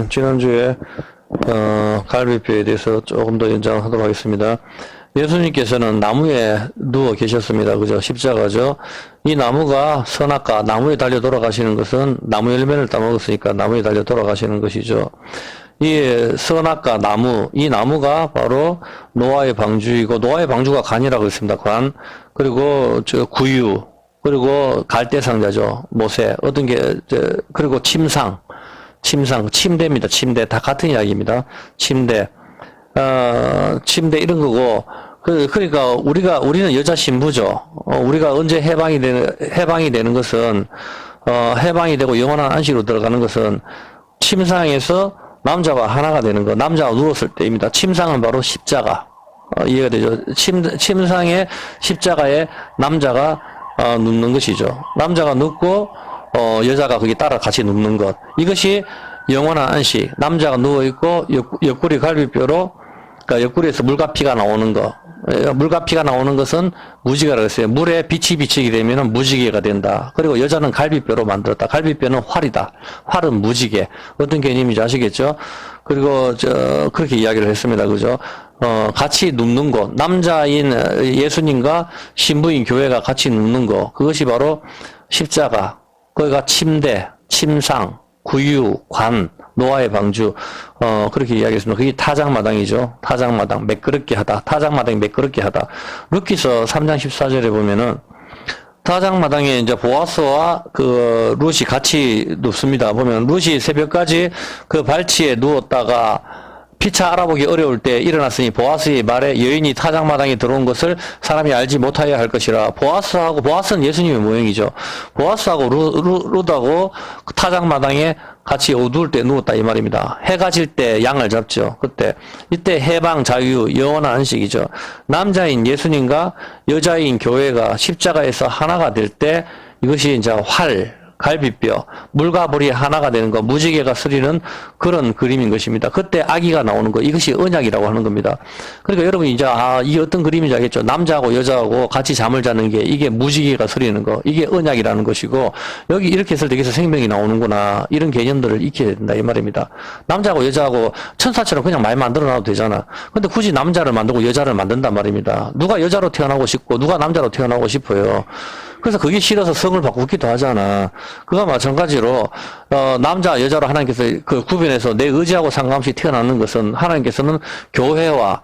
지난주에 갈비뼈에 대해서 조금 더 연장을 하도록 하겠습니다. 예수님께서는 나무에 누워 계셨습니다. 그죠? 십자가죠. 이 나무가 선악과 나무에 달려 돌아가시는 것은 나무 열매를 따먹었으니까 나무에 달려 돌아가시는 것이죠. 이 선악과 나무, 이 나무가 바로 노아의 방주이고, 노아의 방주가 관이라고 했습니다. 관. 그리고 구유, 그리고 갈대상자죠. 모세. 어떤 게, 그리고 침상, 침대입니다. 침대. 다 같은 이야기입니다. 침대. 침대 이런 거고, 그러니까 우리는 여자 신부죠. 우리가 언제 해방이 되는 것은, 해방이 되고 영원한 안식으로 들어가는 것은 침상에서 남자와 하나가 되는 거, 남자가 누웠을 때입니다. 침상은 바로 십자가. 이해가 되죠? 침상에 십자가에 남자가 눕는 것이죠. 남자가 눕고, 여자가 거기 따라 같이 눕는 것. 이것이 영원한 안식. 남자가 누워있고, 옆구리 갈비뼈로, 그러니까 옆구리에서 물과 피가 나오는 거. 물과 피가 나오는 것은 무지개라고 했어요. 물에 빛이 비치게 되면 무지개가 된다. 그리고 여자는 갈비뼈로 만들었다. 갈비뼈는 활이다. 활은 무지개. 어떤 개념인지 아시겠죠? 그리고 그렇게 이야기를 했습니다. 그죠? 같이 눕는 곳. 남자인 예수님과 신부인 교회가 같이 눕는 것. 그것이 바로 십자가. 거기가 침대, 침상, 구유, 관, 노아의 방주, 그렇게 이야기했습니다. 그게 타작마당이죠. 타작마당, 매끄럽게 하다. 타작마당이 매끄럽게 하다. 룻기서 3장 14절에 보면은, 타작마당에 이제 보아스와 룻이 같이 눕습니다. 보면 룻이 새벽까지 그 발치에 누웠다가 피차 알아보기 어려울 때 일어났으니 보아스의 말에 여인이 타작마당에 들어온 것을 사람이 알지 못하여야 할 것이라. 보아스는 예수님의 모형이죠. 보아스하고 룻하고 타작마당에 같이 어두울 때 누웠다 이 말입니다. 해가 질 때 양을 잡죠. 이때 해방, 자유, 영원한 안식이죠. 남자인 예수님과 여자인 교회가 십자가에서 하나가 될 때 이것이 이제 갈비뼈, 물과 불이 하나가 되는 것, 무지개가 서리는 그런 그림인 것입니다. 그때 아기가 나오는 것, 이것이 언약이라고 하는 겁니다. 그러니까 여러분 이제 이게 어떤 그림인지 알겠죠? 남자하고 여자하고 같이 잠을 자는 게 이게 무지개가 서리는 거, 이게 언약이라는 것이고, 여기 이렇게 했을 때 여기서 생명이 나오는구나, 이런 개념들을 익혀야 된다 이 말입니다. 남자하고 여자하고 천사처럼 그냥 말 만들어 놔도 되잖아. 근데 굳이 남자를 만들고 여자를 만든단 말입니다. 누가 여자로 태어나고 싶고 누가 남자로 태어나고 싶어요. 그래서 그게 싫어서 성을 바꾸기도 하잖아. 그와 마찬가지로 남자 여자로 하나님께서 구별해서 내 의지하고 상관없이 태어나는 것은 하나님께서는 교회와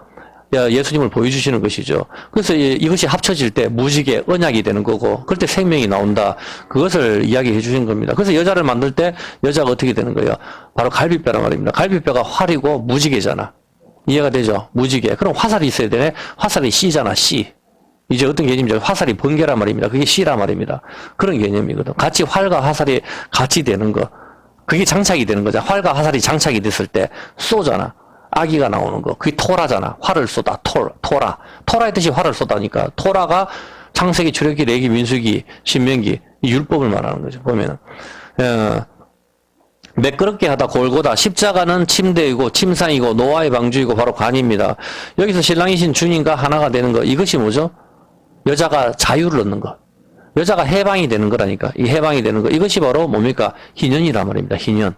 예수님을 보여주시는 것이죠. 그래서 이것이 합쳐질 때 무지개, 언약이 되는 거고, 그럴 때 생명이 나온다. 그것을 이야기해 주신 겁니다. 그래서 여자를 만들 때 여자가 어떻게 되는 거예요? 바로 갈비뼈란 말입니다. 갈비뼈가 활이고 무지개잖아. 이해가 되죠? 무지개. 그럼 화살이 있어야 되네. 화살이 씨잖아, 씨. 이제 어떤 개념이죠? 화살이 번개란 말입니다. 그게 씨란 말입니다. 그런 개념이거든. 같이 활과 화살이 같이 되는 거. 그게 장착이 되는 거죠. 활과 화살이 장착이 됐을 때 쏘잖아. 아기가 나오는 거. 그게 토라잖아. 활을 쏘다. 토라. 토라의 뜻이 활을 쏘다니까. 토라가 창세기, 출애굽기, 레위기, 민수기, 신명기 율법을 말하는 거죠. 보면은. 매끄럽게 하다 골고다. 십자가는 침대이고 침상이고 노아의 방주이고 바로 관입니다. 여기서 신랑이신 주님과 하나가 되는 거. 이것이 뭐죠? 여자가 자유를 얻는 것. 여자가 해방이 되는 거라니까. 이 해방이 되는 거. 이것이 바로 뭡니까? 희년이란 말입니다. 희년.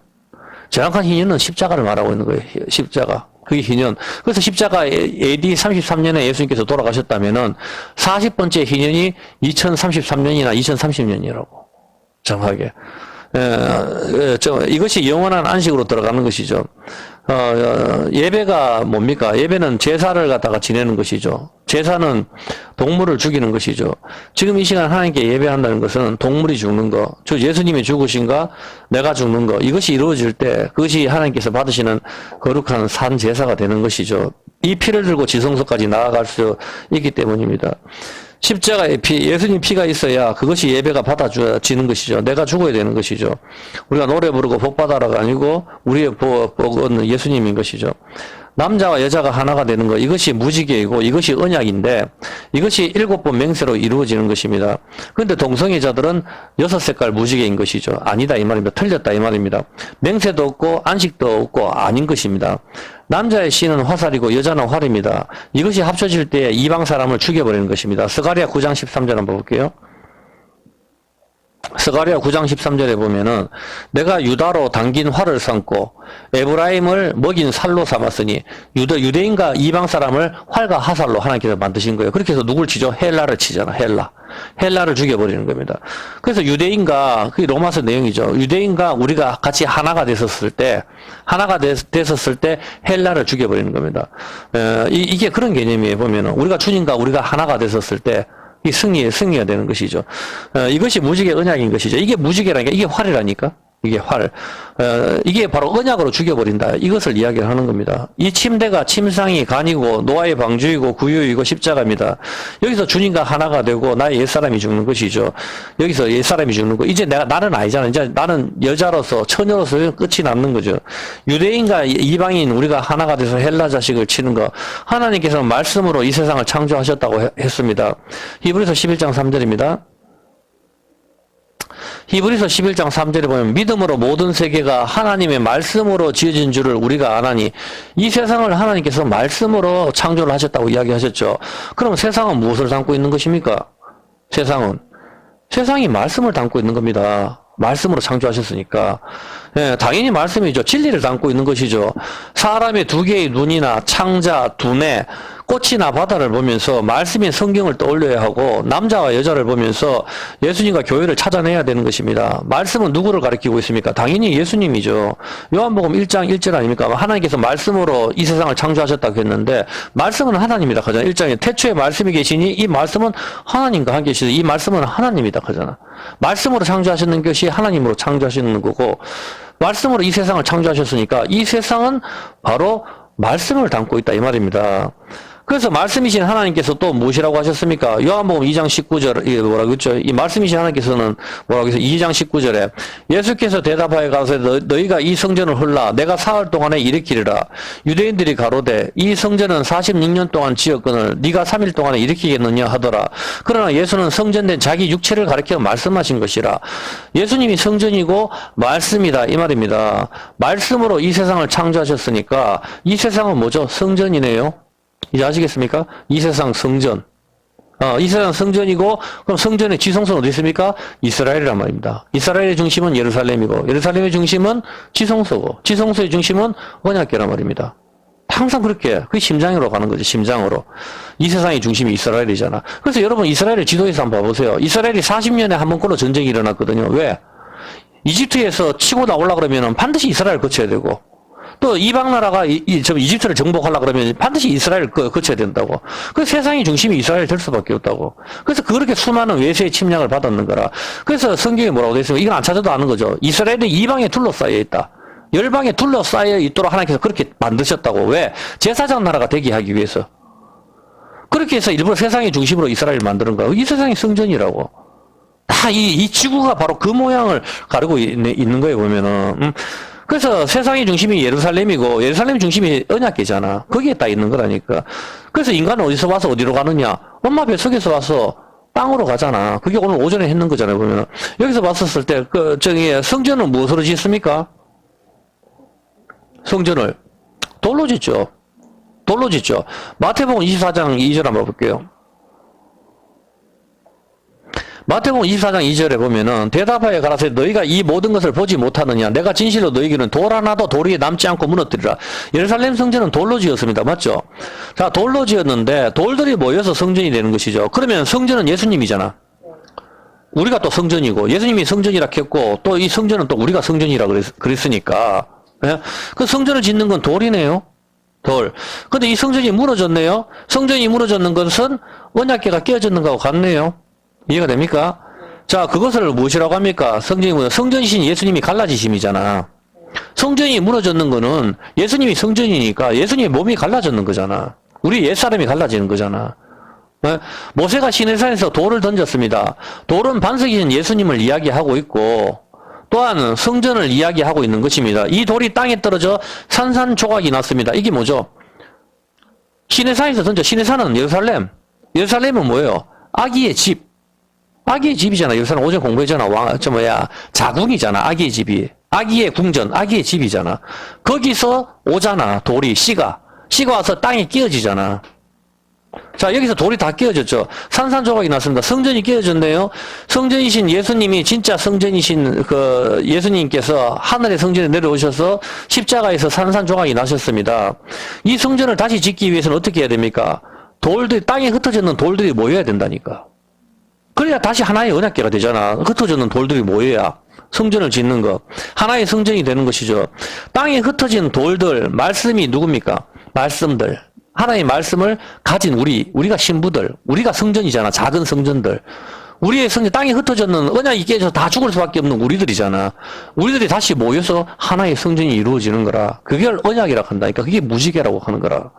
정확한 희년은 십자가를 말하고 있는 거예요. 십자가. 그게 희년. 그래서 십자가 AD 33년에 예수님께서 돌아가셨다면은 40번째 희년이 2033년이나 2030년이라고. 정확하게. 이것이 영원한 안식으로 들어가는 것이죠. 예배가 뭡니까? 예배는 제사를 갖다가 지내는 것이죠. 제사는 동물을 죽이는 것이죠. 지금 이 시간 하나님께 예배한다는 것은 동물이 죽는 거, 즉 예수님이 죽으신가 내가 죽는 거, 이것이 이루어질 때 그것이 하나님께서 받으시는 거룩한 산 제사가 되는 것이죠. 이 피를 들고 지성소까지 나아갈 수 있기 때문입니다. 십자가의 피, 예수님 피가 있어야 그것이 예배가 받아지는 것이죠. 내가 죽어야 되는 것이죠. 우리가 노래 부르고 복 받아라가 아니고 우리의 복은 예수님인 것이죠. 남자와 여자가 하나가 되는 것, 이것이 무지개이고 이것이 언약인데 이것이 7번 맹세로 이루어지는 것입니다. 그런데 동성애자들은 6색깔 무지개인 것이죠. 아니다 이 말입니다. 틀렸다 이 말입니다. 맹세도 없고 안식도 없고 아닌 것입니다. 남자의 씨는 화살이고 여자는 활입니다. 이것이 합쳐질 때 이방 사람을 죽여버리는 것입니다. 스가랴 9장 13절 한번 볼게요. 스가랴 9장 13절에 보면은 내가 유다로 당긴 활을 삼고 에브라임을 먹인 살로 삼았으니 유대인과 이방 사람을 활과 화살로 하나님께서 만드신 거예요. 그렇게 해서 누굴 치죠? 헬라를 치잖아. 헬라를 죽여버리는 겁니다. 그래서 유대인과 그게 로마서 내용이죠. 유대인과 우리가 같이 하나가 됐었을 때 헬라를 죽여버리는 겁니다. 이게 그런 개념이에요. 보면은 우리가 주님과 우리가 하나가 됐었을 때 이 승리가 되는 것이죠. 이것이 무지개 언약인 것이죠. 이게 무지개라니까, 이게 활이라니까. 이게 활. 이게 바로 언약으로 죽여버린다. 이것을 이야기를 하는 겁니다. 이 침대가 침상이 간이고, 노아의 방주이고, 구유이고, 십자가입니다. 여기서 주님과 하나가 되고, 나의 옛사람이 죽는 것이죠. 여기서 옛사람이 죽는 거. 이제 나는 아니잖아. 이제 나는 여자로서, 처녀로서 끝이 남는 거죠. 유대인과 이방인, 우리가 하나가 돼서 헬라 자식을 치는 거. 하나님께서는 말씀으로 이 세상을 창조하셨다고 했습니다. 히브리서 11장 3절입니다. 히브리서 11장 3절에 보면 믿음으로 모든 세계가 하나님의 말씀으로 지어진 줄을 우리가 아나니 이 세상을 하나님께서 말씀으로 창조를 하셨다고 이야기하셨죠. 그럼 세상은 무엇을 담고 있는 것입니까? 세상이 말씀을 담고 있는 겁니다. 말씀으로 창조하셨으니까. 예, 당연히 말씀이죠. 진리를 담고 있는 것이죠. 사람의 두 개의 눈이나 창자, 두뇌, 꽃이나 바다를 보면서 말씀인 성경을 떠올려야 하고 남자와 여자를 보면서 예수님과 교회를 찾아내야 되는 것입니다. 말씀은 누구를 가리키고 있습니까? 당연히 예수님이죠. 요한복음 1장 1절 아닙니까? 하나님께서 말씀으로 이 세상을 창조하셨다고 했는데 말씀은 하나님이다 하잖아. 1장에 태초에 말씀이 계시니 이 말씀은 하나님과 함께 계시니 이 말씀은 하나님이다 하잖아. 말씀으로 창조하셨는 것이 하나님으로 창조하시는 거고 말씀으로 이 세상을 창조하셨으니까 이 세상은 바로 말씀을 담고 있다 이 말입니다. 그래서 말씀이신 하나님께서 또 무엇이라고 하셨습니까? 요한복음 2장 19절, 이게 뭐라고 했죠? 이 말씀이신 하나님께서는 뭐라고 해서 2장 19절에 예수께서 대답하여 가로되 너희가 이 성전을 헐라 내가 사흘 동안에 일으키리라. 유대인들이 가로되 이 성전은 46년 동안 지었거늘 네가 3일 동안에 일으키겠느냐 하더라. 그러나 예수는 성전된 자기 육체를 가리켜 말씀하신 것이라. 예수님이 성전이고 말씀이다 이 말입니다. 말씀으로 이 세상을 창조하셨으니까 이 세상은 뭐죠? 성전이네요. 이제 아시겠습니까? 이 세상 성전. 이 세상 성전이고, 그럼 성전의 지성소는 어디 있습니까? 이스라엘이란 말입니다. 이스라엘의 중심은 예루살렘이고, 예루살렘의 중심은 지성소고, 지성소의 중심은 언약궤란 말입니다. 항상 그렇게, 그게 심장으로 가는 거죠, 심장으로. 이 세상의 중심이 이스라엘이잖아. 그래서 여러분, 이스라엘의 지도에서 한번 봐보세요. 이스라엘이 40년에 한 번꼴로 전쟁이 일어났거든요. 왜? 이집트에서 치고 나오려고 그러면 반드시 이스라엘 거쳐야 되고, 또 이방 나라가 이집트를 정복하려고 그러면 반드시 이스라엘을 거쳐야 된다고. 그 세상의 중심이 이스라엘 될 수밖에 없다고. 그래서 그렇게 수많은 외세의 침략을 받았는 거라. 그래서 성경에 뭐라고 되어 있습니까? 이건 안 찾아도 아는 거죠. 이스라엘이 이방에 둘러싸여 있다. 열방에 둘러싸여 있도록 하나님께서 그렇게 만드셨다고. 왜? 제사장 나라가 되게 하기 위해서. 그렇게 해서 일부러 세상의 중심으로 이스라엘을 만드는 거야. 이 세상이 성전이라고. 다 이 지구가 바로 그 모양을 가르고 있는 거예요, 보면은. 그래서 세상의 중심이 예루살렘이고 예루살렘 중심이 언약궤잖아. 거기에 딱 있는 거라니까. 그래서 인간은 어디서 와서 어디로 가느냐? 엄마 뱃속에서 와서 땅으로 가잖아. 그게 오늘 오전에 했는 거잖아요. 보면 여기서 봤었을 때 성전은 무엇으로 짓습니까? 성전을 돌로 짓죠. 마태복음 24장 2절 한번 볼게요. 마태복음 24장 2절에 보면은 대답하여 가라사대 너희가 이 모든 것을 보지 못하느냐 내가 진실로 너희에게는 돌 하나도 돌 위에 남지 않고 무너뜨리라. 예루살렘 성전은 돌로 지었습니다. 맞죠? 자, 돌로 지었는데 돌들이 모여서 성전이 되는 것이죠. 그러면 성전은 예수님이잖아. 우리가 또 성전이고 예수님이 성전이라 했고 또 이 성전은 또 우리가 성전이라 그랬으니까 예? 그 성전을 짓는 건 돌이네요. 돌. 근데 이 성전이 무너졌네요. 성전이 무너졌는 것은 언약궤가 깨어졌는 것하고 같네요. 이해가 됩니까? 자, 그것을 무엇이라고 합니까? 성전이신 예수님이 갈라지심이잖아. 성전이 무너졌는 거는 예수님이 성전이니까 예수님의 몸이 갈라졌는 거잖아. 우리 옛사람이 갈라지는 거잖아. 네? 모세가 시내산에서 돌을 던졌습니다. 돌은 반석이신 예수님을 이야기하고 있고 또한 성전을 이야기하고 있는 것입니다. 이 돌이 땅에 떨어져 산산조각이 났습니다. 이게 뭐죠? 시내산에서 시내산은 예루살렘. 예루살렘은 뭐예요? 아기의 집. 아기의 집이잖아. 예루살렘 오전 공부했잖아. 자궁이잖아. 아기의 집이. 아기의 궁전, 아기의 집이잖아. 거기서 오잖아. 돌이, 씨가 와서 땅에 끼어지잖아. 자, 여기서 돌이 다 깨어졌죠. 산산조각이 났습니다. 성전이 깨어졌네요. 성전이신 예수님이 진짜 성전이신 그 예수님께서 하늘의 성전에 내려오셔서 십자가에서 산산조각이 나셨습니다. 이 성전을 다시 짓기 위해서는 어떻게 해야 됩니까? 돌들이, 땅에 흩어졌는 돌들이 모여야 된다니까. 그래야 다시 하나의 언약궤가 되잖아. 흩어졌는 돌들이 모여야 성전을 짓는 거. 하나의 성전이 되는 것이죠. 땅에 흩어진 돌들, 말씀이 누굽니까? 말씀들. 하나의 말씀을 가진 우리가 신부들, 우리가 성전이잖아. 작은 성전들. 우리의 성전, 땅에 흩어졌는 언약이 깨져서 다 죽을 수밖에 없는 우리들이잖아. 우리들이 다시 모여서 하나의 성전이 이루어지는 거라. 그게 언약이라고 한다니까. 그게 무지개라고 하는 거라.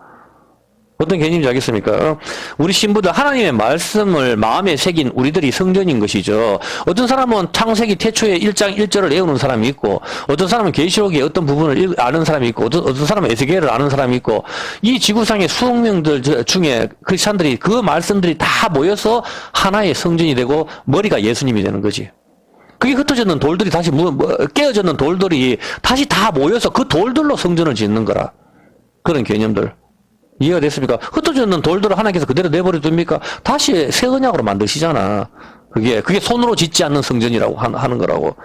어떤 개념인지 알겠습니까? 우리 신부들 하나님의 말씀을 마음에 새긴 우리들이 성전인 것이죠. 어떤 사람은 창세기 태초에 1장 1절을 외우는 사람이 있고, 어떤 사람은 계시록의 어떤 부분을 아는 사람이 있고, 어떤 사람은 에스겔을 아는 사람이 있고, 이 지구상의 수억 명들 중에 크리스찬들이 그 말씀들이 다 모여서 하나의 성전이 되고 머리가 예수님이 되는 거지. 그게 흩어졌는 돌들이 다시 깨어졌는 돌들이 다시 다 모여서 그 돌들로 성전을 짓는 거라. 그런 개념들. 이해가 됐습니까? 흩어졌는 돌들을 하나님께서 그대로 내버려 둡니까? 다시 새 언약으로 만드시잖아. 그게 손으로 짓지 않는 성전이라고 하는 거라고.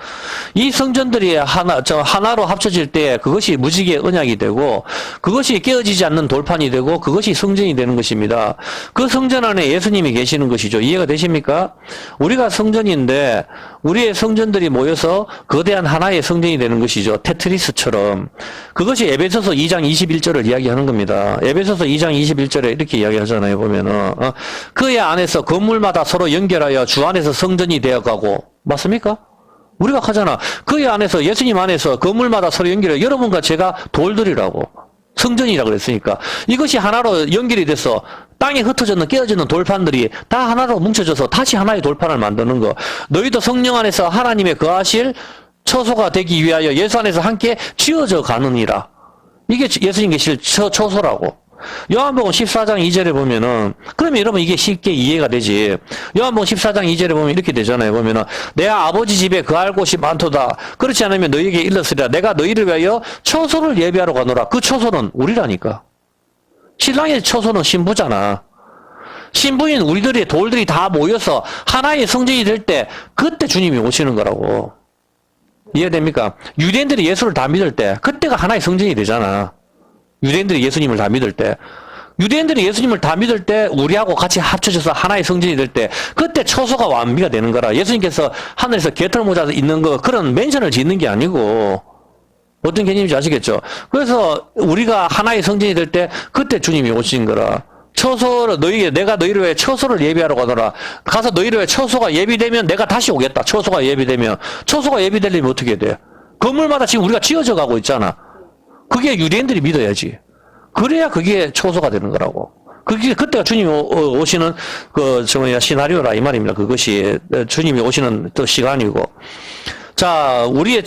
이 성전들이 하나로 합쳐질 때 그것이 무지개 언약이 되고, 그것이 깨어지지 않는 돌판이 되고, 그것이 성전이 되는 것입니다. 그 성전 안에 예수님이 계시는 것이죠. 이해가 되십니까? 우리가 성전인데, 우리의 성전들이 모여서 거대한 하나의 성전이 되는 것이죠. 테트리스처럼. 그것이 에베소서 2장 21절을 이야기하는 겁니다. 에베소서 2장 21절에 이렇게 이야기하잖아요. 보면은 그의 안에서 건물마다 서로 연결하여 주 안에서 성전이 되어가고, 맞습니까? 우리가 하잖아. 그의 안에서, 예수님 안에서 건물마다 서로 연결해. 여러분과 제가 돌들이라고. 성전이라고 그랬으니까. 이것이 하나로 연결이 돼서 땅에 흩어졌는 깨어지는 돌판들이 다 하나로 뭉쳐져서 다시 하나의 돌판을 만드는 거. 너희도 성령 안에서 하나님의 거하실 처소가 되기 위하여 예수 안에서 함께 지어져 가느니라. 이게 예수님 계실 처소라고. 요한복음 14장 2절에 보면은, 그러면 여러분 이게 쉽게 이해가 되지. 요한복음 14장 2절에 보면 이렇게 되잖아요. 보면은 내 아버지 집에 거할 곳이 많도다. 그렇지 않으면 너희에게 일렀으리라. 내가 너희를 위하여 처소를 예비하러 가노라. 그 처소는 우리라니까. 신랑의 처소는 신부잖아. 신부인 우리들의 돌들이 다 모여서 하나의 성전이 될 때, 그때 주님이 오시는 거라고. 이해됩니까? 유대인들이 예수를 다 믿을 때, 그때가 하나의 성전이 되잖아. 유대인들이 예수님을 다 믿을 때, 유대인들이 예수님을 다 믿을 때, 우리하고 같이 합쳐져서 하나의 성전이 될 때, 그때 처소가 완비가 되는 거라. 예수님께서 하늘에서 개털 모자 있는 거, 그런 맨션을 짓는 게 아니고, 어떤 개념인지 아시겠죠? 그래서 우리가 하나의 성전이 될 때, 그때 주님이 오신 거라. 처소를 내가 너희를 위해 처소를 예비하러 가더라. 가서 너희를 위해 처소가 예비되면 내가 다시 오겠다. 처소가 예비되면. 처소가 예비되려면 어떻게 돼? 건물마다 지금 우리가 지어져 가고 있잖아. 그게 유대인들이 믿어야지. 그래야 그게 처소가 되는 거라고. 그게 그때가 주님이 오시는 시나리오라 이 말입니다. 그것이 주님이 오시는 또 시간이고. 자, 우리의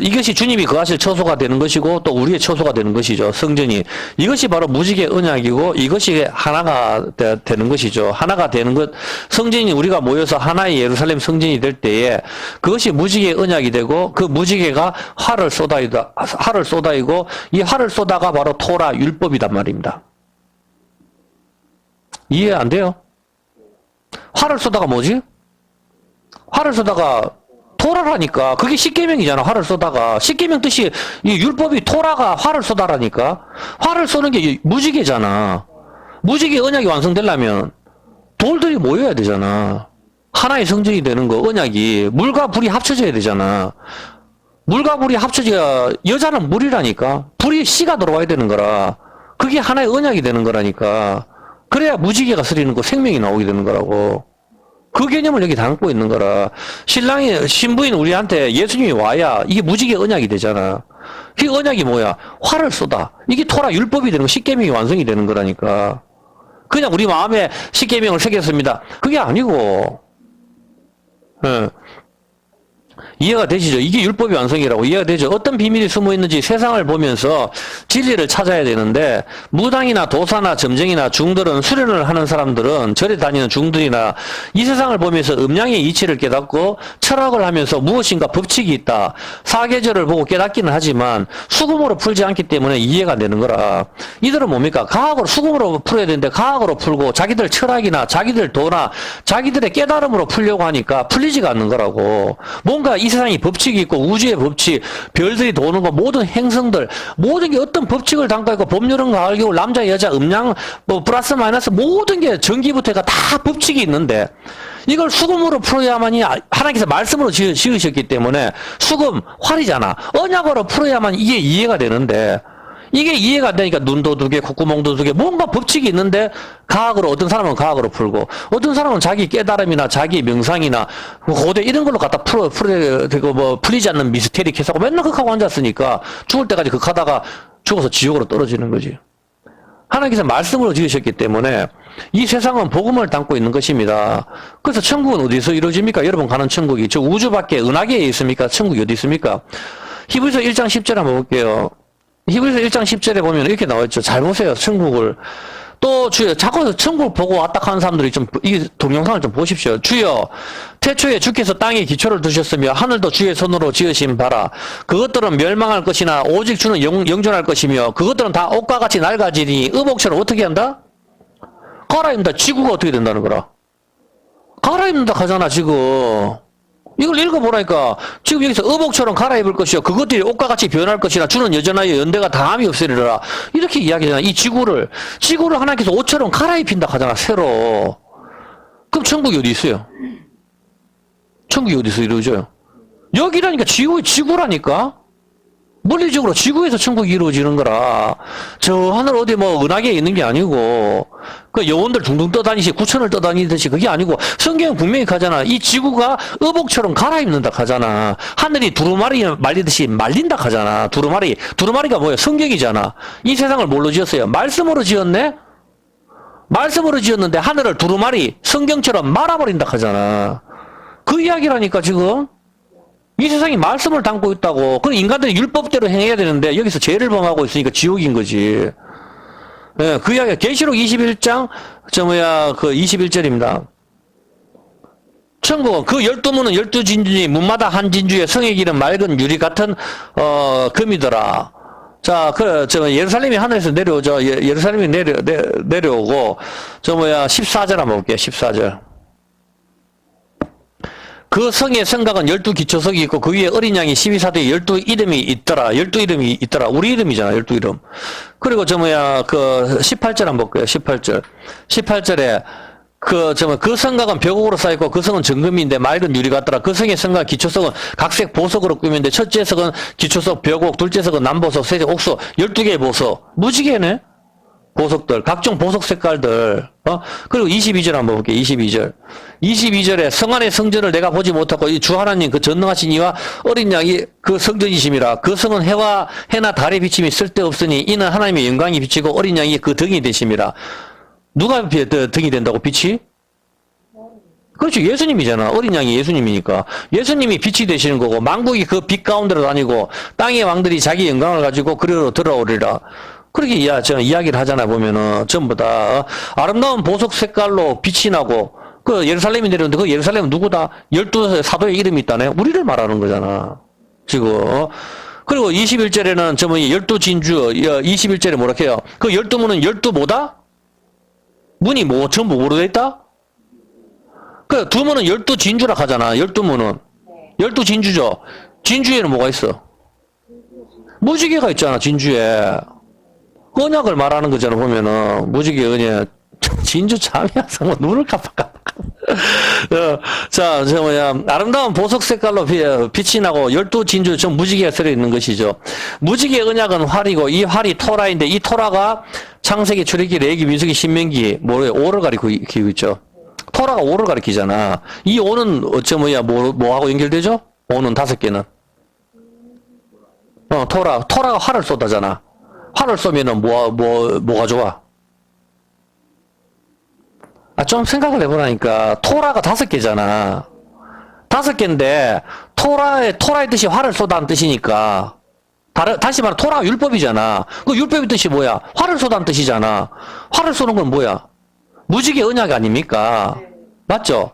이것이 주님이 거하실 처소가 되는 것이고, 또 우리의 처소가 되는 것이죠. 성전이. 이것이 바로 무지개 언약이고, 이것이 하나가 되는 것이죠. 하나가 되는 것, 성전이 우리가 모여서 하나의 예루살렘 성전이 될 때에, 그것이 무지개 언약이 되고, 그 무지개가 활을 쏟아이고, 이 활을 쏟아가 바로 토라 율법이단 말입니다. 이해 안 돼요? 활을 쏟아가 뭐지? 활을 쏟아가 토라라니까. 그게 십계명이잖아. 활을 쏘다가. 십계명 뜻이 이 율법이 토라가 활을 쏘다라니까. 활을 쏘는 게 무지개잖아. 무지개 언약이 완성되려면 돌들이 모여야 되잖아. 하나의 성전이 되는 거, 언약이. 물과 불이 합쳐져야 되잖아. 물과 불이 합쳐져야, 여자는 물이라니까. 불이 씨가 들어와야 되는 거라. 그게 하나의 언약이 되는 거라니까. 그래야 무지개가 쓰리는 거, 생명이 나오게 되는 거라고. 그 개념을 여기 담고 있는 거라. 신부인 우리한테 예수님이 와야 이게 무지개 언약이 되잖아. 그 언약이 뭐야? 활을 쏟아. 이게 토라 율법이 되는 거, 십계명이 완성이 되는 거라니까. 그냥 우리 마음에 십계명을 새겼습니다. 그게 아니고, 이해가 되시죠? 이게 율법의 완성이라고 이해가 되죠? 어떤 비밀이 숨어 있는지 세상을 보면서 진리를 찾아야 되는데, 무당이나 도사나 점쟁이나 중들은, 수련을 하는 사람들은, 절에 다니는 중들이나 이 세상을 보면서 음양의 이치를 깨닫고 철학을 하면서 무엇인가 법칙이 있다, 사계절을 보고 깨닫기는 하지만 수금으로 풀지 않기 때문에 이해가 안 되는 거라. 이들은 뭡니까? 과학으로, 수금으로 풀어야 되는데 과학으로 풀고 자기들 철학이나 자기들 도나 자기들의 깨달음으로 풀려고 하니까 풀리지가 않는 거라고. 뭔가 이 세상에 법칙이 있고, 우주의 법칙, 별들이 도는 거, 모든 행성들, 모든 게 어떤 법칙을 담고 있고, 봄, 여름, 가을, 겨울, 남자, 여자, 음양, 뭐 플러스 마이너스 모든 게 전기부터 해가 다 법칙이 있는데, 이걸 수금으로 풀어야만이, 하나님께서 말씀으로 지으셨기 때문에 수금, 활이잖아. 언약으로 풀어야만 이게 이해가 되는데, 이게 이해가 안 되니까 눈도 두 개, 콧구멍도 두 개, 뭔가 법칙이 있는데 과학으로, 어떤 사람은 과학으로 풀고, 어떤 사람은 자기 깨달음이나 자기 명상이나 고대 이런 걸로 갖다 되고, 뭐 풀리지 않는 미스테리 캐서고 맨날 그렇게 앉았으니까 죽을 때까지 그렇게 하다가 죽어서 지옥으로 떨어지는 거지. 하나님께서 말씀으로 지으셨기 때문에 이 세상은 복음을 담고 있는 것입니다. 그래서 천국은 어디서 이루어집니까? 여러분 가는 천국이 저 우주 밖에 은하계에 있습니까? 천국이 어디 있습니까? 히브리서 1장 10절 한번 볼게요. 히브리서 1장 10절에 보면 이렇게 나와있죠. 잘 보세요. 천국을. 또 주여, 자꾸 천국 보고 왔다 하는 사람들이 좀, 이 동영상을 좀 보십시오. 주여, 태초에 주께서 땅에 기초를 두셨으며 하늘도 주의 손으로 지으신 바라. 그것들은 멸망할 것이나 오직 주는 영존할 것이며 그것들은 다 옷과 같이 낡아지니 의복처럼 어떻게 한다? 갈아입는다. 지구가 어떻게 된다는 거라. 갈아입는다 하잖아, 지금. 이걸 읽어보라니까. 지금 여기서 의복처럼 갈아입을 것이요, 그것들이 옷과 같이 변할 것이나 주는 여전하여 연대가 다함이 없으리라. 이렇게 이야기하잖아. 이 지구를 하나님께서 옷처럼 갈아입힌다 하잖아, 새로. 그럼 천국이 어디 있어요? 천국이 어디서 이루어져요? 여기라니까. 지구라니까. 물리적으로 지구에서 천국이 이루어지는 거라. 저 하늘 어디 뭐 은하계에 있는 게 아니고, 그 여원들 둥둥 떠다니시, 구천을 떠다니듯이 그게 아니고, 성경은 분명히 가잖아. 이 지구가 의복처럼 갈아입는다 하잖아. 하늘이 두루마리 말리듯이 말린다 하잖아. 두루마리가 뭐야? 성경이잖아. 이 세상을 뭘로 지었어요? 말씀으로 지었네? 말씀으로 지었는데 하늘을 두루마리, 성경처럼 말아버린다 하잖아. 그 이야기라니까, 지금. 이 세상이 말씀을 담고 있다고. 그럼 인간들이 율법대로 행해야 되는데 여기서 죄를 범하고 있으니까 지옥인 거지. 예, 그 이야기가 계시록 21장 그 21절입니다. 천국은 그 12문은 12진주니 문마다 한 진주에 성의 길은 맑은 유리 같은 금이더라. 자, 예루살렘이 하늘에서 내려오죠. 예루살렘이 내려오고 14절 한번 볼게요. 14절. 그 성의 성곽은 12기초석이 있고 그 위에 어린 양이 12사도에 12이름이 있더라. 12이름이 있더라. 우리 이름이잖아. 12이름. 그리고 18절 한번 볼게요. 18절. 18절에 그 성곽은 벽옥으로 쌓였고 그 성은 정금인데 맑은 유리 같더라. 그 성의 성곽 기초석은 각색 보석으로 꾸몄는데 첫째 석은 기초석 벽옥, 둘째 석은 남보석, 셋째 옥석, 12개의 보석. 무지개네? 보석들, 각종 보석 색깔들, 그리고 22절 한번 볼게요. 22절. 22절에 성 안의 성전을 내가 보지 못하고 이 주 하나님 그 전능하신 이와 어린 양이 그 성전이심이라. 그 성은 해나 달의 비침이 쓸데없으니 이는 하나님의 영광이 비치고 어린 양이 그 등이 되심이라. 누가 등이 된다고, 빛이? 그렇죠. 예수님이잖아. 어린 양이 예수님이니까. 예수님이 빛이 되시는 거고, 만국이 그 빛 가운데로 다니고, 땅의 왕들이 자기 영광을 가지고 그리로 들어오리라. 그렇게 이야기를 하잖아, 보면은. 전부 다. 아름다운 보석 색깔로 빛이 나고, 그 예루살렘이 내려오는데 그 예루살렘은 누구다? 12사도의 이름이 있다네? 우리를 말하는 거잖아. 지금. 그리고 21절에는 12진주, 21절에 뭐라 해요? 그 12문은 12 뭐다? 문이 전부 뭐로 돼 있다? 그 두 문은 12진주라 하잖아. 12문은. 12진주죠. 진주에는 뭐가 있어? 무지개가 있잖아, 진주에. 언약을 말하는 거잖아, 보면은. 무지개 언약. 진주 참이야서 뭐 눈을 깜빡깜빡. 자, 아름다운 보석 색깔로 빛이 나고 12진주 좀 무지개가 쓰여 있는 것이죠. 무지개 언약은 활이고 이 활이 토라인데 이 토라가 창세기, 출애굽기, 레위기, 민수기, 신명기 오를 가리키고 있죠. 토라가 오를 가리키잖아. 이 오는 뭐하고 연결되죠? 오는 5개는. 토라가 활을 쏟아잖아. 활을 쏘면은 뭐가 좋아? 좀 생각을 해보라니까. 토라가 5개잖아. 다섯 개인데 토라의 뜻이 활을 쏟아는 뜻이니까 다시 말해 토라가 율법이잖아. 그 율법의 뜻이 뭐야? 활을 쏟아는 뜻이잖아. 활을 쏘는 건 뭐야? 무지개 언약 아닙니까? 맞죠?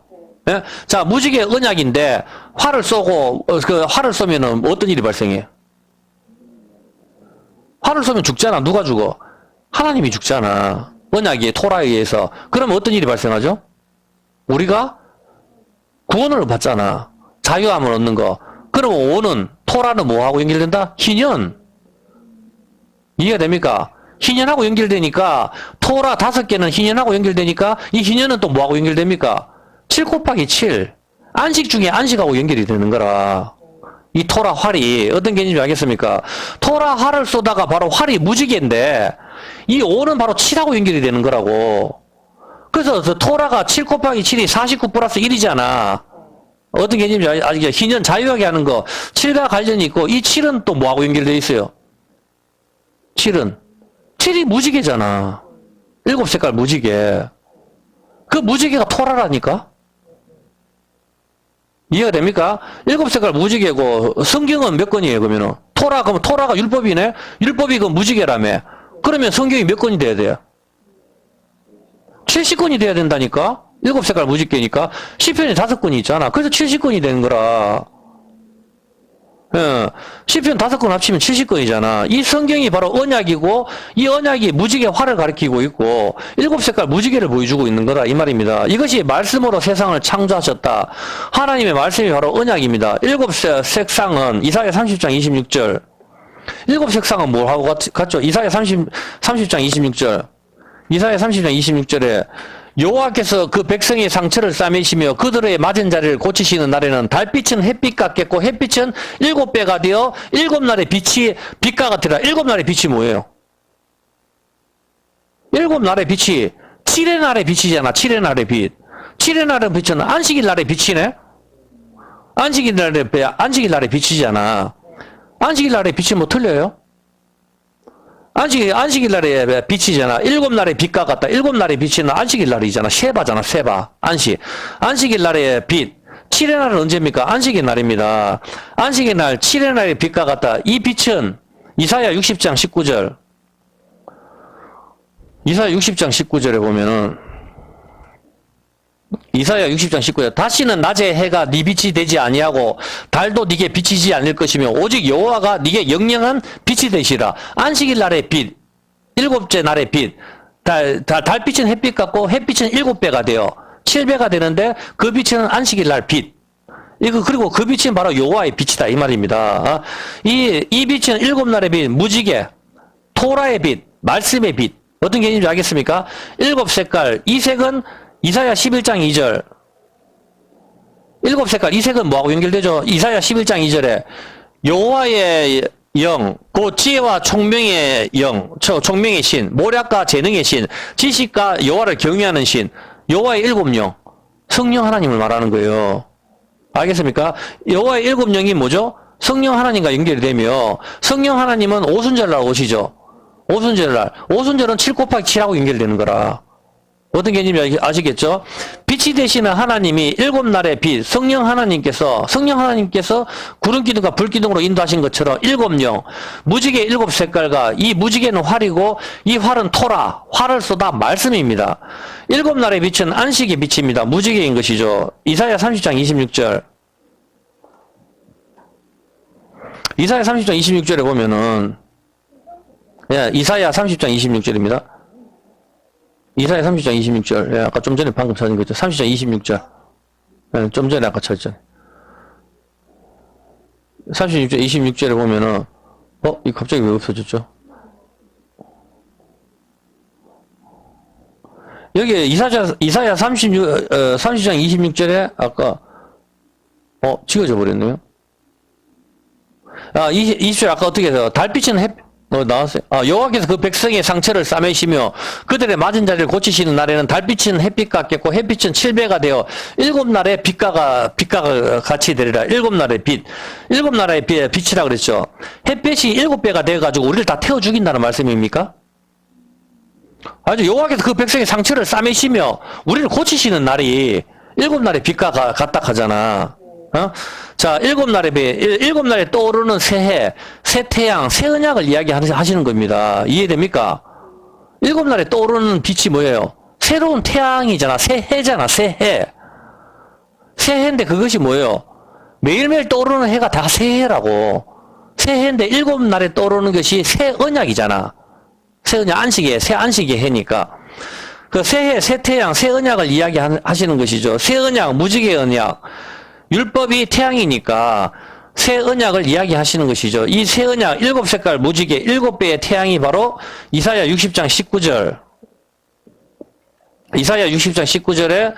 예? 자, 무지개 언약인데 활을 쏘고 그 활을 쏘면은 어떤 일이 발생해? 활을 쏘면 죽잖아. 누가 죽어? 하나님이 죽잖아. 언약이 토라에 의해서. 그러면 어떤 일이 발생하죠? 우리가 구원을 받잖아. 자유함을 얻는 거. 그러면 오는 토라는 뭐하고 연결된다? 희년. 이해가 됩니까? 희년하고 연결되니까 토라 다섯 개는 희년하고 연결되니까 이 희년은 또 뭐하고 연결됩니까? 7 곱하기 7. 안식 중에 안식하고 연결이 되는 거라. 이 토라 활이 어떤 개념인지 알겠습니까? 토라 활을 쏘다가 바로 활이 무지개인데 이 5는 바로 7하고 연결이 되는 거라고. 그래서 토라가 7 곱하기 7이 49 플러스 1이잖아. 어떤 개념인지 아시죠? 희년 자유하게 하는 거 7과 관련이 있고 이 7은 또 뭐하고 연결되어 있어요? 7이 무지개잖아. 7색깔 무지개. 그 무지개가 토라라니까? 이해가 됩니까? 7색깔 무지개고 성경은 몇 권이에요 그러면은? 그럼 토라가 율법이네? 율법이 그 무지개라며. 그러면 성경이 몇 권이 돼야 돼요? 70권이 돼야 된다니까? 7색깔 무지개니까. 시편이 5권이 있잖아. 그래서 70권이 되는 거라. 예. 시편 5권 합치면 70권이잖아. 이 성경이 바로 언약이고, 이 언약이 무지개 활을 가리키고 있고, 7색깔 무지개를 보여주고 있는 거다. 이 말입니다. 이것이 말씀으로 세상을 창조하셨다. 하나님의 말씀이 바로 언약입니다. 7색상은 이사야 30장 26절. 7색상은 뭐하고 같죠? 이사야 30장 26절. 이사야 30장 26절에 여호와께서 그 백성의 상처를 싸매시며 그들의 맞은 자리를 고치시는 날에는 달빛은 햇빛 같겠고 햇빛은 7배가 되어 7날의 빛이 빛과 같으라. 7날의 빛이 뭐예요? 7날의 빛이 7의 날의 빛이잖아. 7의 날의 빛. 7의 날의 빛은 안식일 날의 빛이네. 안식일 날의 빛이잖아. 안식일 날의 빛이 뭐 틀려요? 안식일 날의 빛이잖아. 7날의 빛과 같다. 7날의 빛은 안식일 날이잖아. 쉐바잖아, 쉐바. 안식일 날의 빛. 7의 날은 언제입니까? 안식일 날입니다. 안식일 날, 7의 날의 빛과 같다. 이 빛은 이사야 60장 19절. 이사야 60장 19절에 보면은 이사야 60장 19절 다시는 낮에 해가 네 빛이 되지 아니하고 달도 네게 비치지 않을 것이며 오직 여호와가 네게 영영한 빛이 되시라. 안식일 날의 빛, 7째 날의 빛. 달빛은 햇빛 같고 햇빛은 7배가 되어 7배가 되는데 그 빛은 안식일 날 빛. 그리고 그 빛은 바로 여호와의 빛이다. 이 말입니다. 이 빛은 7날의 빛, 무지개, 토라의 빛, 말씀의 빛. 어떤 개념인지 알겠습니까? 7색깔, 이 색은 이사야 11장 2절. 7색깔, 이 색은 뭐하고 연결되죠? 이사야 11장 2절에 여호와의 영, 그 지혜와 총명의 영, 총명의 신, 모략과 재능의 신, 지식과 여호와를 경외하는 신, 여호와의 7영, 성령 하나님을 말하는 거예요. 알겠습니까? 여호와의 7영이 뭐죠? 성령 하나님과 연결이 되며 성령 하나님은 오순절날 오시죠. 오순절은 7 곱하기 7하고 연결되는 거라. 어떤 개념인지 아시겠죠? 빛이 되시는 하나님이 7날의 빛, 성령 하나님께서 구름 기둥과 불 기둥으로 인도하신 것처럼 7영, 무지개 7색깔과 이 무지개는 활이고 이 활은 토라, 활을 쏟아 말씀입니다. 7날의 빛은 안식의 빛입니다. 무지개인 것이죠. 이사야 30장 26절. 이사야 30장 26절에 보면은 이사야 30장 26절입니다. 이사야 30장 26절. 아까 좀 전에 방금 찾은 거죠. 30장 26절. 좀 전에 아까 찾았잖아요. 36절, 26절에 보면은, 이 갑자기 왜 없어졌죠? 여기 이사야 30장 26절에 아까, 지워져 버렸네요. 20절 아까 어떻게 해서, 달빛은 나왔어요. 여호와께서 그 백성의 상처를 싸매시며 그들의 맞은 자리를 고치시는 날에는 달빛은 햇빛 같겠고 햇빛은 7배가 되어 7날의 빛과 같이 되리라. 7날의 빛. 7날의 빛이라 그랬죠. 햇빛이 7배가 되어가지고 우리를 다 태워 죽인다는 말씀입니까? 아주 여호와께서 그 백성의 상처를 싸매시며 우리를 고치시는 날이 7날의 빛과 같다 하잖아. 자, 일곱 날에 떠오르는 새해, 새태양, 새은약을 이야기하시는 겁니다. 이해됩니까? 일곱 날에 떠오르는 빛이 뭐예요? 새로운 태양이잖아. 새해잖아. 새해. 새해인데 그것이 뭐예요? 매일매일 떠오르는 해가 다 새해라고. 새해인데 일곱 날에 떠오르는 것이 새언약이잖아. 새언약 안식의, 새 안식의 해니까. 그 새해, 새태양, 새언약을 이야기하시는 것이죠. 새언약, 무지개 언약. 율법이 태양이니까 새언약을 이야기하시는 것이죠. 이 새언약, 일곱 색깔 무지개, 일곱 배의 태양이 바로 이사야 60장 19절. 이사야 60장 19절에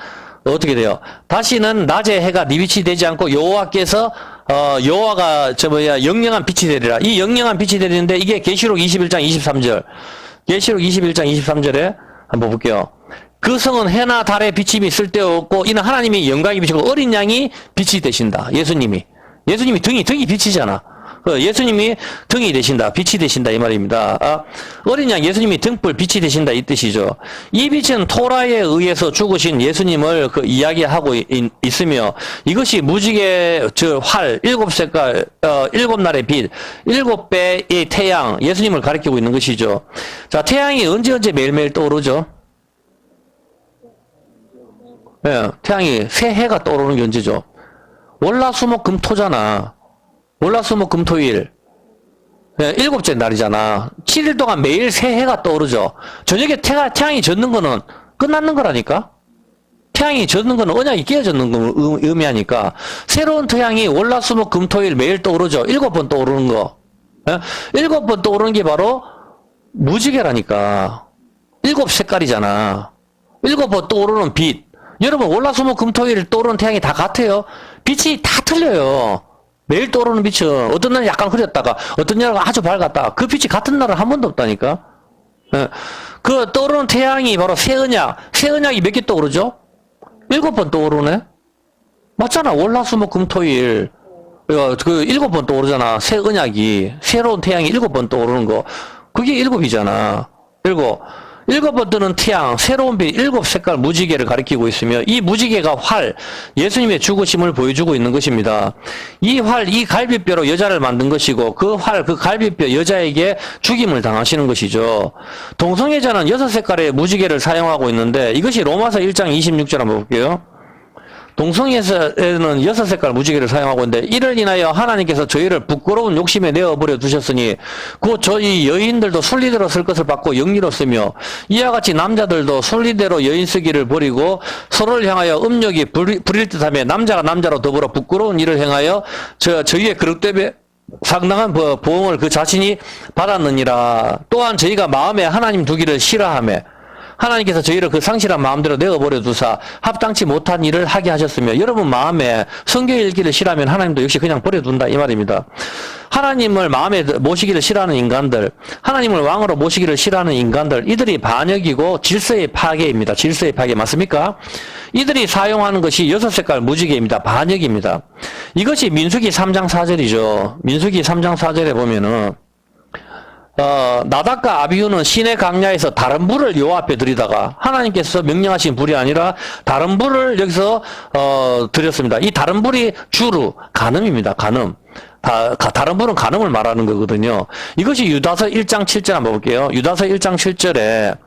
어떻게 돼요? 다시는 낮에 해가 네 빛이 되지 않고 여호와께서 여호와가 영영한 빛이 되리라. 이 영영한 빛이 되리는데 이게 계시록 21장 23절. 계시록 21장 23절에 한번 볼게요. 그 성은 해나 달의 비침이 쓸데없고 이는 하나님이 영광이 비치고 어린 양이 빛이 되신다. 예수님이 등이 빛이잖아. 예수님이 등이 되신다. 빛이 되신다. 이 말입니다. 어린 양 예수님이 등불 빛이 되신다. 이 뜻이죠. 이 빛은 토라에 의해서 죽으신 예수님을 이야기하고 있으며 이것이 무지개 활 일곱 색깔 일곱 날의 빛 일곱 배의 태양 예수님을 가리키고 있는 것이죠. 자, 태양이 언제 매일매일 떠오르죠? 네, 태양이 새해가 떠오르는 게 언제죠? 월화수목금토잖아. 월화수목금토일. 네, 일곱째 날이잖아. 7일 동안 매일 새해가 떠오르죠. 저녁에 태양이 젖는 거는 끝났는 거라니까? 태양이 젖는 거는 언약이 깨어졌는 걸 의미하니까. 새로운 태양이 월화수목금토일 매일 떠오르죠. 7번 떠오르는 거. 네? 7번 떠오르는 게 바로 무지개라니까. 7 색깔이잖아. 7번 떠오르는 빛. 여러분 월화수목금토일 떠오르는 태양이 다 같아요? 빛이 다 틀려요. 매일 떠오르는 빛은 어떤 날은 약간 흐렸다가 어떤 날은 아주 밝았다. 그 빛이 같은 날은 한 번도 없다니까. 그 떠오르는 태양이 바로 새언약. 새언약이 몇 개 떠오르죠? 7번 떠오르네. 맞잖아. 월화수목금토일 그 7번 떠오르잖아. 새언약이. 새로운 태양이 7번 떠오르는 거. 그게 7이잖아. 7번 뜨는 태양, 새로운 빛, 7 색깔 무지개를 가리키고 있으며 이 무지개가 활, 예수님의 죽으심을 보여주고 있는 것입니다. 이 활, 이 갈비뼈로 여자를 만든 것이고 그 활, 그 갈비뼈 여자에게 죽임을 당하시는 것이죠. 동성애자는 6 색깔의 무지개를 사용하고 있는데 이것이 로마서 1장 26절 한번 볼게요. 동성애에는 6 색깔 무지개를 사용하고 있는데 이를 인하여 하나님께서 저희를 부끄러운 욕심에 내어버려 두셨으니 곧 저희 여인들도 순리대로 쓸 것을 받고 영리로 쓰며 이와 같이 남자들도 순리대로 여인 쓰기를 버리고 서로를 향하여 음욕이 부릴 듯하며 남자가 남자로 더불어 부끄러운 일을 행하여 저희의 그릇됨에 상당한 보응을 그 자신이 받았느니라. 또한 저희가 마음에 하나님 두기를 싫어하며 하나님께서 저희를 그 상실한 마음대로 내어버려 두사 합당치 못한 일을 하게 하셨으며 여러분 마음에 성경 읽기를 싫어하면 하나님도 역시 그냥 버려둔다 이 말입니다. 하나님을 마음에 모시기를 싫어하는 인간들, 하나님을 왕으로 모시기를 싫어하는 인간들, 이들이 반역이고 질서의 파괴입니다. 질서의 파괴 맞습니까? 이들이 사용하는 것이 6 색깔 무지개입니다. 반역입니다. 이것이 민수기 3장 4절이죠. 민수기 3장 4절에 보면은 나답과 아비후는 시내 강야에서 다른 불을 여호와 앞에 드리다가 하나님께서 명령하신 불이 아니라 다른 불을 여기서 드렸습니다. 이 다른 불이 주루 간음입니다. 간음. 다른 불은 간음을 말하는 거거든요. 이것이 유다서 1장 7절 한번 볼게요. 유다서 1장 7절에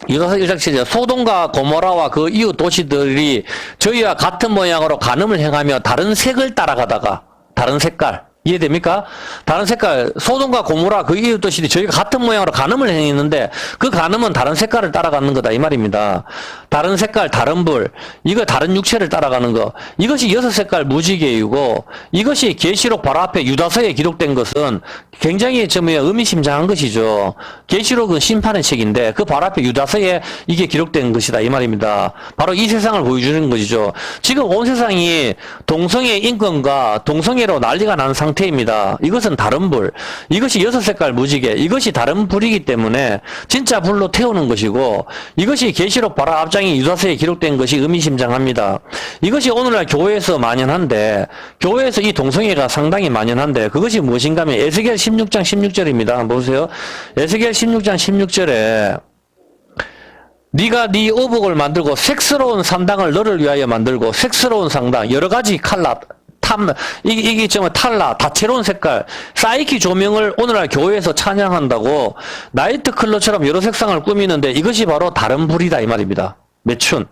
유다서 1장 7절 소돔과 고모라와 그 이웃 도시들이 저희와 같은 모양으로 간음을 행하며 다른 색을 따라가다가 다른 색깔 이해됩니까? 다른 색깔, 소돔과 고모라 그 이웃 도시들이 저희가 같은 모양으로 간음을 행했는데 그 간음은 다른 색깔을 따라가는 거다 이 말입니다. 다른 색깔, 다른 불, 이거 다른 육체를 따라가는 거. 이것이 6 색깔 무지개이고 이것이 계시록 바로 앞에 유다서에 기록된 것은 굉장히 의미심장한 것이죠. 계시록은 심판의 책인데 그 바로 앞에 유다서에 이게 기록된 것이다 이 말입니다. 바로 이 세상을 보여주는 것이죠. 지금 온 세상이 동성애 인권과 동성애로 난리가 난 상태입니다. 이것은 다른 불, 이것이 6 색깔 무지개, 이것이 다른 불이기 때문에 진짜 불로 태우는 것이고 이것이 계시록 바로 앞장이 유다서에 기록된 것이 의미심장합니다. 이것이 오늘날 교회에서 만연한데 교회에서 이 동성애가 상당히 만연한데 그것이 무엇인가 하면 에스겔 16장 16절입니다. 한번 보세요. 에스겔 16장 16절에 네가 네 의복을 만들고 색스러운 상당을 너를 위하여 만들고 색스러운 상당 여러 가지 컬러 이게 정말 탈라 다채로운 색깔 사이키 조명을 오늘날 교회에서 찬양한다고 나이트 클럽처럼 여러 색상을 꾸미는데 이것이 바로 다른 불이다 이 말입니다. 매춘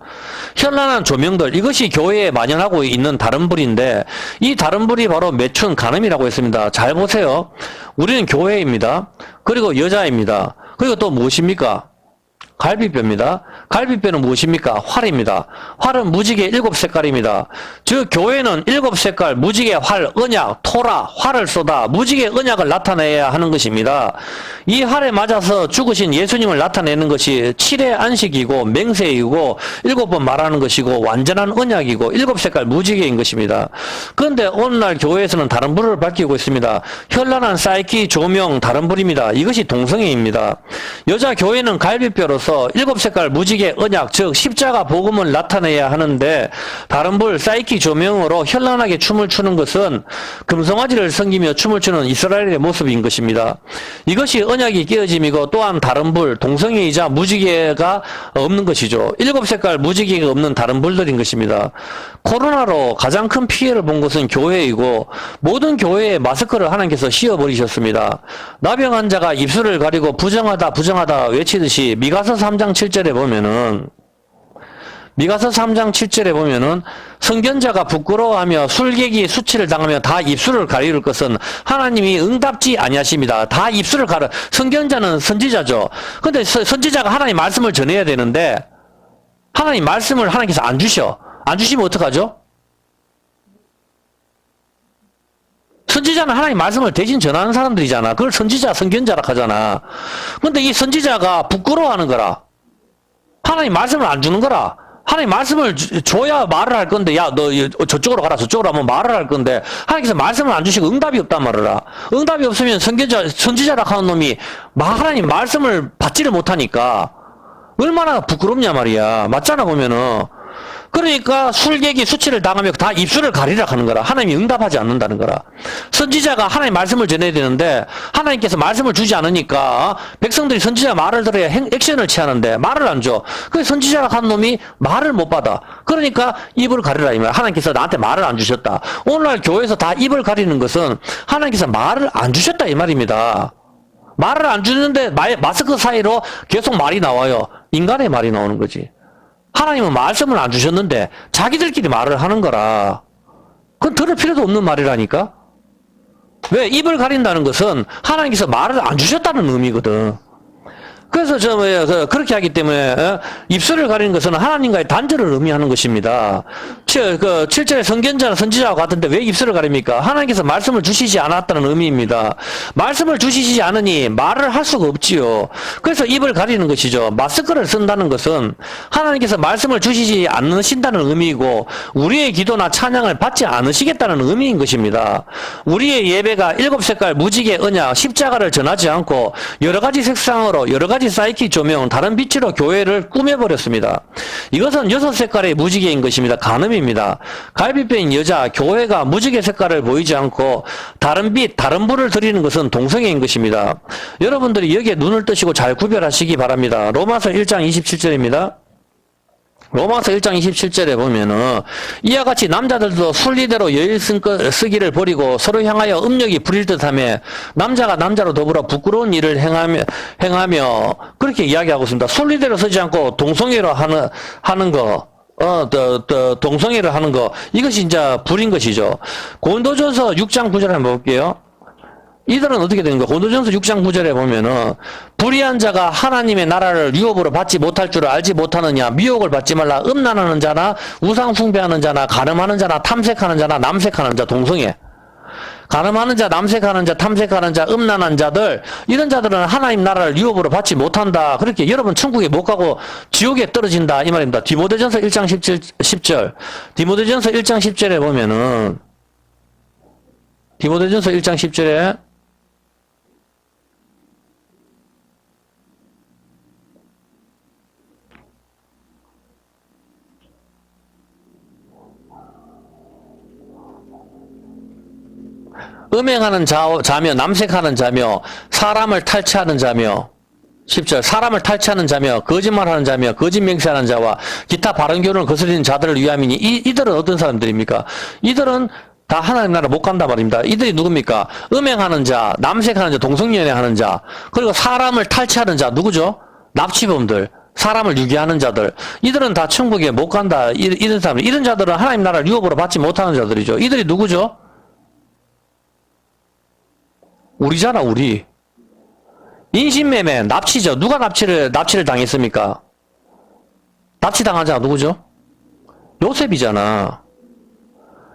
현란한 조명들 이것이 교회에 만연하고 있는 다른 불인데 이 다른 불이 바로 매춘 간음이라고 했습니다. 잘 보세요. 우리는 교회입니다. 그리고 여자입니다. 그리고 또 무엇입니까? 갈비뼈입니다. 갈비뼈는 무엇입니까? 활입니다. 활은 무지개 7색깔입니다. 즉 교회는 7색깔 무지개 활, 언약, 토라, 활을 쏟아 무지개 언약을 나타내야 하는 것입니다. 이 활에 맞아서 죽으신 예수님을 나타내는 것이 7의 안식이고 맹세이고 7번 말하는 것이고 완전한 언약이고 7색깔 무지개인 것입니다. 그런데 오늘날 교회에서는 다른 불을 밝히고 있습니다. 현란한 사이키 조명 다른 불입니다. 이것이 동성애입니다. 여자 교회는 갈비뼈로서 7색깔 무지개 언약 즉 십자가 복음을 나타내야 하는데 다른 불 사이키 조명으로 현란하게 춤을 추는 것은 금송아지를 섬기며 춤을 추는 이스라엘의 모습인 것입니다. 이것이 언약이 깨어짐이고 또한 다른 불 동성애이자 무지개가 없는 것이죠. 7색깔 무지개가 없는 다른 불들인 것입니다. 코로나로 가장 큰 피해를 본 것은 교회이고 모든 교회에 마스크를 하나님께서 씌워버리셨습니다. 나병 환자가 입술을 가리고 부정하다 부정하다 외치듯이 미가서 3장 7절에 보면은 미가서 3장 7절에 보면은 선견자가 부끄러워하며 술객이 수치를 당하며 다 입술을 가리울 것은 하나님이 응답지 아니하십니다. 다 입술을 가려. 선견자는 선지자죠. 근데 선지자가 하나님 말씀을 전해야 되는데 하나님 말씀을 하나님께서 안 주셔. 안 주시면 어떡하죠? 선지자는 하나님 말씀을 대신 전하는 사람들이잖아. 그걸 선지자, 선견자라 하잖아. 근데 이 선지자가 부끄러워하는 거라. 하나님 말씀을 안 주는 거라. 하나님 말씀을 줘야 말을 할 건데, 야, 너 저쪽으로 가라, 저쪽으로 하면 말을 할 건데, 하나님께서 말씀을 안 주시고 응답이 없단 말이라. 응답이 없으면 선지자라 하는 놈이 하나님 말씀을 받지를 못하니까 얼마나 부끄럽냐 말이야. 맞잖아, 보면은. 그러니까 술객이 수치를 당하며 다 입술을 가리라 하는 거라. 하나님이 응답하지 않는다는 거라. 선지자가 하나님 말씀을 전해야 되는데 하나님께서 말씀을 주지 않으니까 백성들이 선지자 말을 들어야 액션을 취하는데 말을 안 줘. 그래서 선지자라 한 놈이 말을 못 받아. 그러니까 입을 가리라 이 말. 하나님께서 나한테 말을 안 주셨다. 오늘날 교회에서 다 입을 가리는 것은 하나님께서 말을 안 주셨다 이 말입니다. 말을 안 주는데 마스크 사이로 계속 말이 나와요. 인간의 말이 나오는 거지. 하나님은 말씀을 안 주셨는데 자기들끼리 말을 하는 거라. 그건 들을 필요도 없는 말이라니까. 왜? 입을 가린다는 것은 하나님께서 말을 안 주셨다는 의미거든. 그래서 그렇게 하기 때문에 입술을 가리는 것은 하나님과의 단절을 의미하는 것입니다. 7절에 선견자나 선지자와 같은데 왜 입술을 가립니까? 하나님께서 말씀을 주시지 않았다는 의미입니다. 말씀을 주시지 않으니 말을 할 수가 없지요. 그래서 입을 가리는 것이죠. 마스크를 쓴다는 것은 하나님께서 말씀을 주시지 않으신다는 의미이고 우리의 기도나 찬양을 받지 않으시겠다는 의미인 것입니다. 우리의 예배가 7색깔 무지개 언약 십자가를 전하지 않고 여러 가지 색상으로 여러 가지 사이키 조명, 다른 빛으로 교회를 꾸며버렸습니다. 이것은 6색깔의 무지개인 것입니다. 간음입니다. 갈비뼈인 여자, 교회가 무지개 색깔을 보이지 않고 다른 빛, 다른 불을 드리는 것은 동성애인 것입니다. 여러분들이 여기에 눈을 뜨시고 잘 구별하시기 바랍니다. 로마서 1장 27절입니다. 로마서 1장 27절에 보면은 이와 같이 남자들도 순리대로 여일 쓰기를 버리고 서로 향하여 음욕이 부릴 듯하며 남자가 남자로 더불어 부끄러운 일을 행하며 그렇게 이야기하고 있습니다. 순리대로 쓰지 않고 동성애로 하는 거 동성애를 하는 거 이것이 이제 불인 것이죠. 고린도전서 6장 9절 한번 볼게요. 이들은 어떻게 되는 거야? 고린도전서 6장 9절에 보면은 불의한 자가 하나님의 나라를 유업으로 받지 못할 줄을 알지 못하느냐 미혹을 받지 말라. 음란하는 자나 우상 숭배하는 자나 가늠하는 자나 탐색하는 자나 남색하는 자 동성애. 가늠하는 자, 남색하는 자, 탐색하는 자, 음란한 자들 이런 자들은 하나님 나라를 유업으로 받지 못한다. 그렇게 여러분 천국에 못 가고 지옥에 떨어진다 이 말입니다. 디모데전서 1장 10절 디모데전서 1장 10절에 보면은 디모데전서 1장 10절에 음행하는 자며 남색하는 자며 사람을 탈취하는 자며 10절 사람을 탈취하는 자며 거짓말하는 자며 거짓 맹세하는 자와 기타 바른 교훈을 거스리는 자들을 위함이니 이들은 어떤 사람들입니까? 이들은 다 하나님 나라 못 간다 말입니다. 이들이 누굽니까? 음행하는 자, 남색하는 자, 동성연애하는 자, 그리고 사람을 탈취하는 자 누구죠? 납치범들, 사람을 유기하는 자들. 이들은 다 천국에 못 간다. 이런 사람들. 이런 자들은 하나님 나라를 유업으로 받지 못하는 자들이죠. 이들이 누구죠? 우리잖아, 우리. 인신매매, 납치죠. 누가 납치를 당했습니까? 납치당한 자가 누구죠? 요셉이잖아.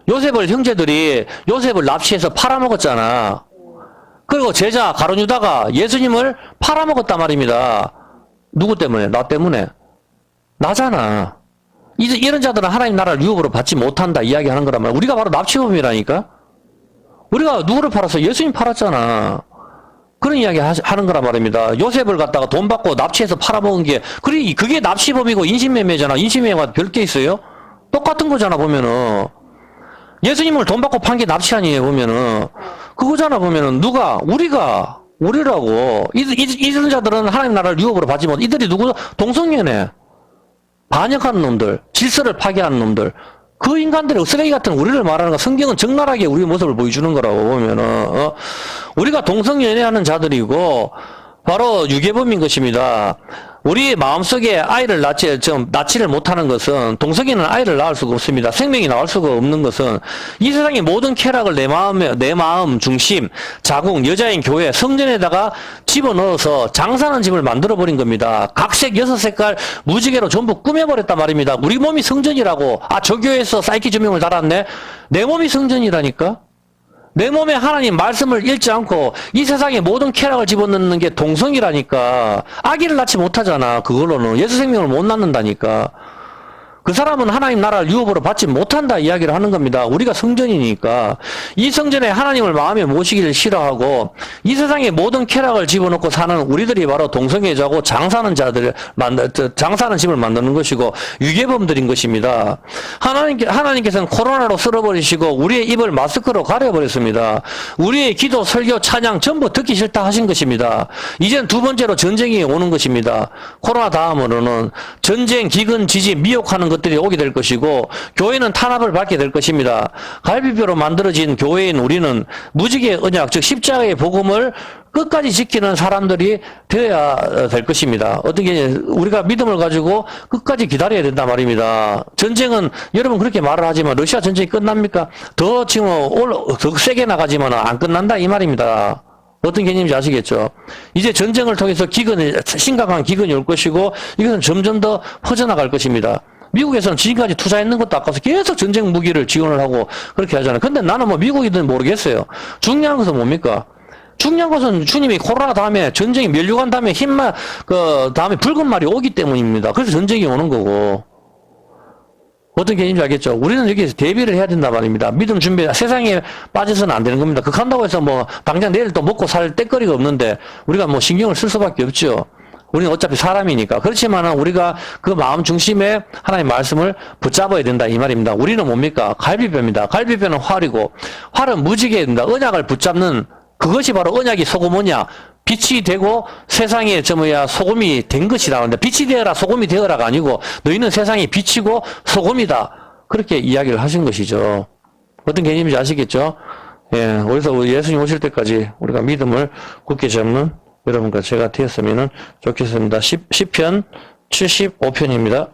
요셉을 형제들이 요셉을 납치해서 팔아먹었잖아. 그리고 제자 가룟유다가 예수님을 팔아먹었단 말입니다. 누구 때문에? 나 때문에. 나잖아. 이런 자들은 하나님 나라를 유업으로 받지 못한다 이야기하는 거란 말이야. 우리가 바로 납치범이라니까? 우리가 누구를 팔았어? 예수님 팔았잖아. 그런 이야기 하는 거란 말입니다. 요셉을 갖다가 돈 받고 납치해서 팔아먹은 게, 그게 납치범이고 인신매매잖아. 인신매매가 별게 있어요? 똑같은 거잖아, 보면은. 예수님을 돈 받고 판 게 납치 아니에요, 보면은. 그거잖아, 보면은. 우리라고. 이런 자들은 하나님 나라를 유업으로 받지 못, 이들이 누구? 동성연애. 반역하는 놈들. 질서를 파괴하는 놈들. 그 인간들의 쓰레기 같은 우리를 말하는 거, 성경은 적나라하게 우리의 모습을 보여주는 거라고 보면은, 우리가 동성연애하는 자들이고, 바로 유괴범인 것입니다. 우리 마음속에 아이를 낳지를 못하는 것은, 동성애는 아이를 낳을 수가 없습니다. 생명이 나올 수가 없는 것은, 이 세상의 모든 쾌락을 내 마음 중심, 자궁, 여자인 교회, 성전에다가 집어넣어서 장사하는 집을 만들어버린 겁니다. 각색 6색깔 무지개로 전부 꾸며버렸단 말입니다. 우리 몸이 성전이라고. 저 교회에서 사이키 조명을 달았네? 내 몸이 성전이라니까? 내 몸에 하나님 말씀을 읽지 않고 이 세상의 모든 쾌락을 집어넣는 게 동성이라니까. 아기를 낳지 못하잖아. 그걸로는 예수 생명을 못 낳는다니까. 그 사람은 하나님 나라를 유업으로 받지 못한다 이야기를 하는 겁니다. 우리가 성전이니까. 이 성전에 하나님을 마음에 모시기를 싫어하고 이 세상의 모든 쾌락을 집어넣고 사는 우리들이 바로 동성애자고 장사하는 집을 만드는 것이고 유괴범들인 것입니다. 하나님께서는 코로나로 쓸어버리시고 우리의 입을 마스크로 가려버렸습니다. 우리의 기도, 설교, 찬양 전부 듣기 싫다 하신 것입니다. 이젠 두 번째로 전쟁이 오는 것입니다. 코로나 다음으로는 전쟁, 기근, 지진, 미혹하는 것들이 오게 될 것이고 교회는 탄압을 받게 될 것입니다. 갈비뼈로 만들어진 교회인 우리는 무지개 언약, 즉 십자가의 복음을 끝까지 지키는 사람들이 되어야 될 것입니다. 어떻게 우리가 믿음을 가지고 끝까지 기다려야 된단 말입니다. 전쟁은 여러분 그렇게 말을 하지만 러시아 전쟁이 끝납니까? 더 지금 더 세게 나가지만 안 끝난다 이 말입니다. 어떤 개념인지 아시겠죠? 이제 전쟁을 통해서 심각한 기근이 올 것이고 이것은 점점 더 퍼져나갈 것입니다. 미국에서는 지금까지 투자했는 것도 아까워서 계속 전쟁 무기를 지원을 하고 그렇게 하잖아요. 근데 나는 뭐 미국이든 모르겠어요. 중요한 것은 뭡니까? 중요한 것은 주님이 코로나 다음에 전쟁이 면류관 다음에 다음에 붉은 말이 오기 때문입니다. 그래서 전쟁이 오는 거고. 어떤 개념인지 알겠죠? 우리는 여기에서 대비를 해야 된단 말입니다. 믿음 준비, 세상에 빠져서는 안 되는 겁니다. 극한다고 해서 뭐, 당장 내일 또 먹고 살 때거리가 없는데, 우리가 뭐 신경을 쓸 수밖에 없죠. 우리는 어차피 사람이니까. 그렇지만은 우리가 그 마음 중심에 하나님의 말씀을 붙잡아야 된다 이 말입니다. 우리는 뭡니까? 갈비뼈입니다. 갈비뼈는 활이고 활은 무지개입니다. 언약을 붙잡는 그것이 바로 언약이 소금오냐? 빛이 되고 세상에 소금이 된 것이다. 근데 빛이 되어라 소금이 되어라가 아니고 너희는 세상의 빛이고 소금이다. 그렇게 이야기를 하신 것이죠. 어떤 개념인지 아시겠죠? 예, 그래서 예수님 오실 때까지 우리가 믿음을 굳게 잡는 여러분과 제가 되었으면 좋겠습니다. 시편 75편입니다.